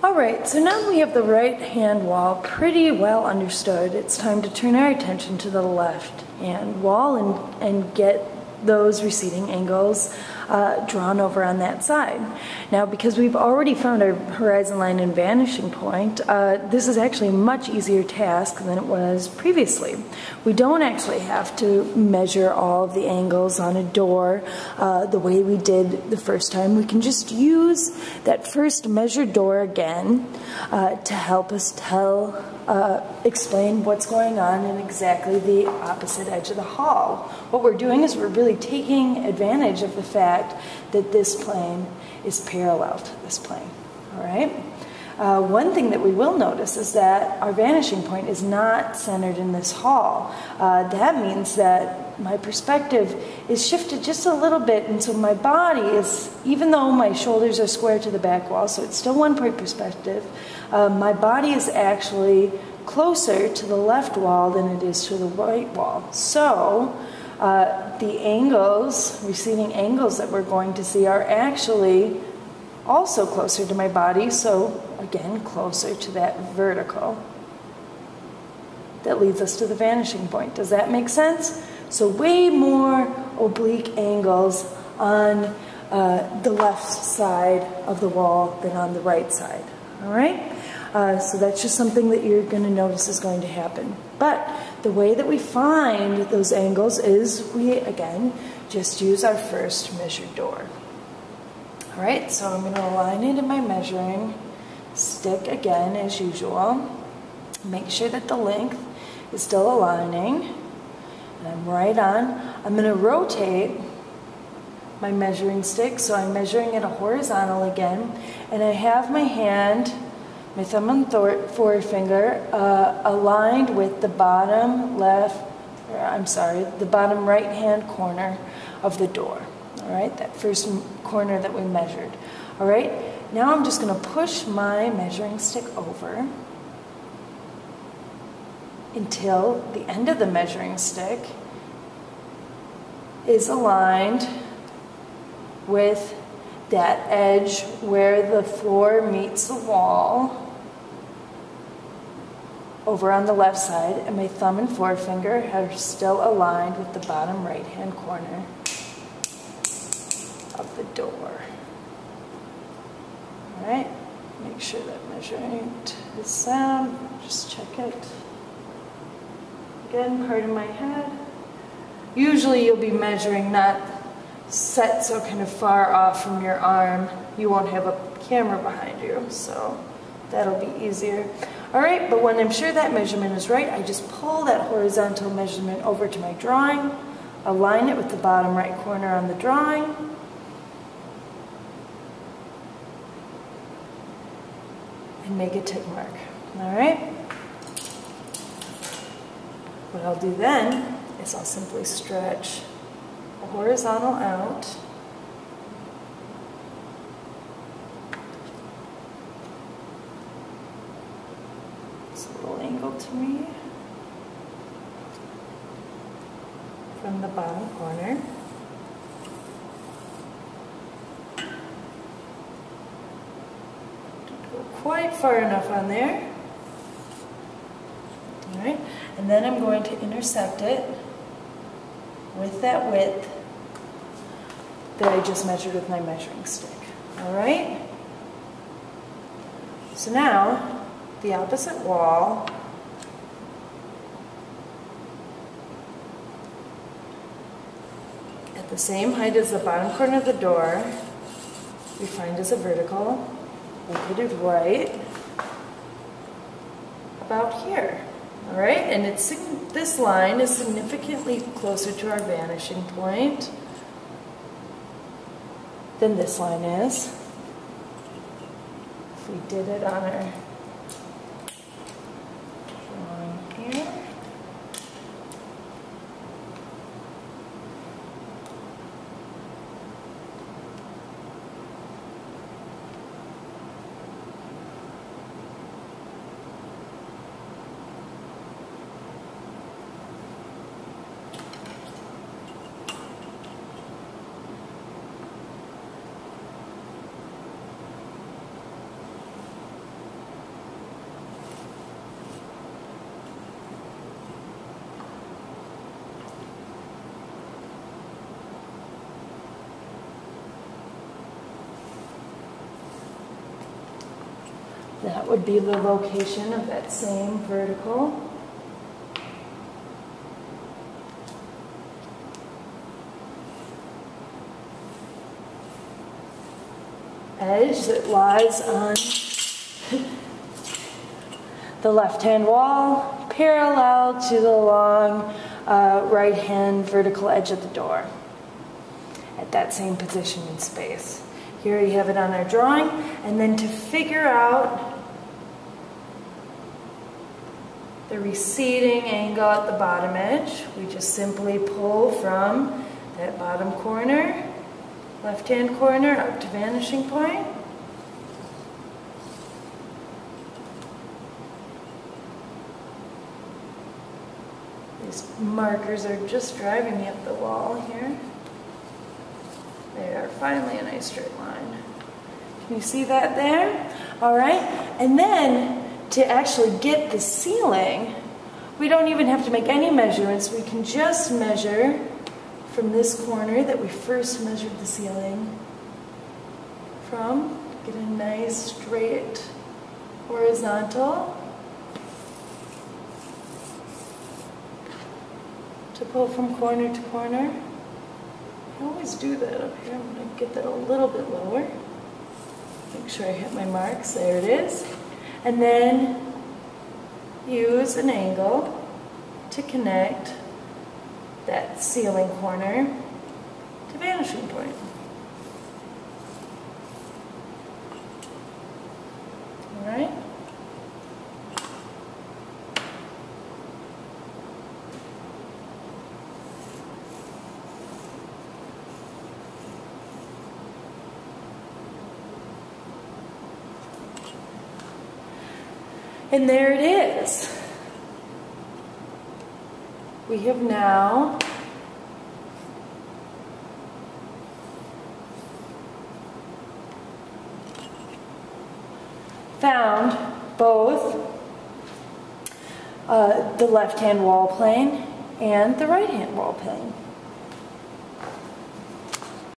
All right, so now we have the right hand wall pretty well understood. It's time to turn our attention to the left hand wall and get those receding angles drawn over on that side. Now, because we've already found our horizon line and vanishing point, this is actually a much easier task than it was previously. We don't actually have to measure all of the angles on a door the way we did the first time. We can just use that first measured door again to help us explain what's going on in exactly the opposite edge of the hall. What we're doing is we're really taking advantage of the fact that this plane is parallel to this plane. All right? One thing that we will notice is that our vanishing point is not centered in this hall. That means that my perspective is shifted just a little bit, and so my body is, even though my shoulders are square to the back wall, so it's still one-point perspective, my body is actually closer to the left wall than it is to the right wall. So the angles, receding angles that we're going to see are actually also closer to my body, so again, closer to that vertical that leads us to the vanishing point. Does that make sense? So way more oblique angles on the left side of the wall than on the right side. All right? So that's just something that you're going to notice is going to happen. But the way that we find those angles is we, again, just use our first measured door. All right, so I'm going to align it in my measuring stick again as usual. Make sure that the length is still aligning. And I'm right on. I'm going to rotate my measuring stick, so I'm measuring at a horizontal again. And I have my hand, my thumb and forefinger, aligned with the bottom the bottom right hand corner of the door. All right, that first corner that we measured. All right, now I'm just going to push my measuring stick over until the end of the measuring stick is aligned with that edge where the floor meets the wall over on the left side, and my thumb and forefinger are still aligned with the bottom right hand corner of the door. All right, make sure that measuring is sound. Just check it. Again, part of my head. Usually you'll be measuring not set so kind of far off from your arm. You won't have a camera behind you, so that'll be easier. All right, but when I'm sure that measurement is right, I just pull that horizontal measurement over to my drawing, align it with the bottom right corner on the drawing, and make a tick mark. All right? What I'll do then is I'll simply stretch a horizontal out. It's a little angle to me from the bottom corner. Don't go quite far enough on there. All right, and then I'm going to intercept it with that width that I just measured with my measuring stick. All right? So now, the opposite wall, at the same height as the bottom corner of the door, we find as a vertical, located right about here. All right, and this line is significantly closer to our vanishing point than this line is. If we did it on our drawing here. That would be the location of that same vertical edge that lies on the left-hand wall, parallel to the long right-hand vertical edge of the door at that same position in space. Here you have it on our drawing, and then to figure out the receding angle at the bottom edge, we just simply pull from that bottom corner, left-hand corner, up to vanishing point. These markers are just driving me up the wall here. They are finally a nice straight line. Can you see that there? All right, and then to actually get the ceiling, we don't even have to make any measurements. We can just measure from this corner that we first measured the ceiling from. Get a nice straight horizontal to pull from corner to corner. I always do that up here. I'm going to get that a little bit lower. Make sure I hit my marks. There it is. And then use an angle to connect that ceiling corner to vanishing point. All right? And there it is. We have now found both the left-hand wall plane and the right-hand wall plane.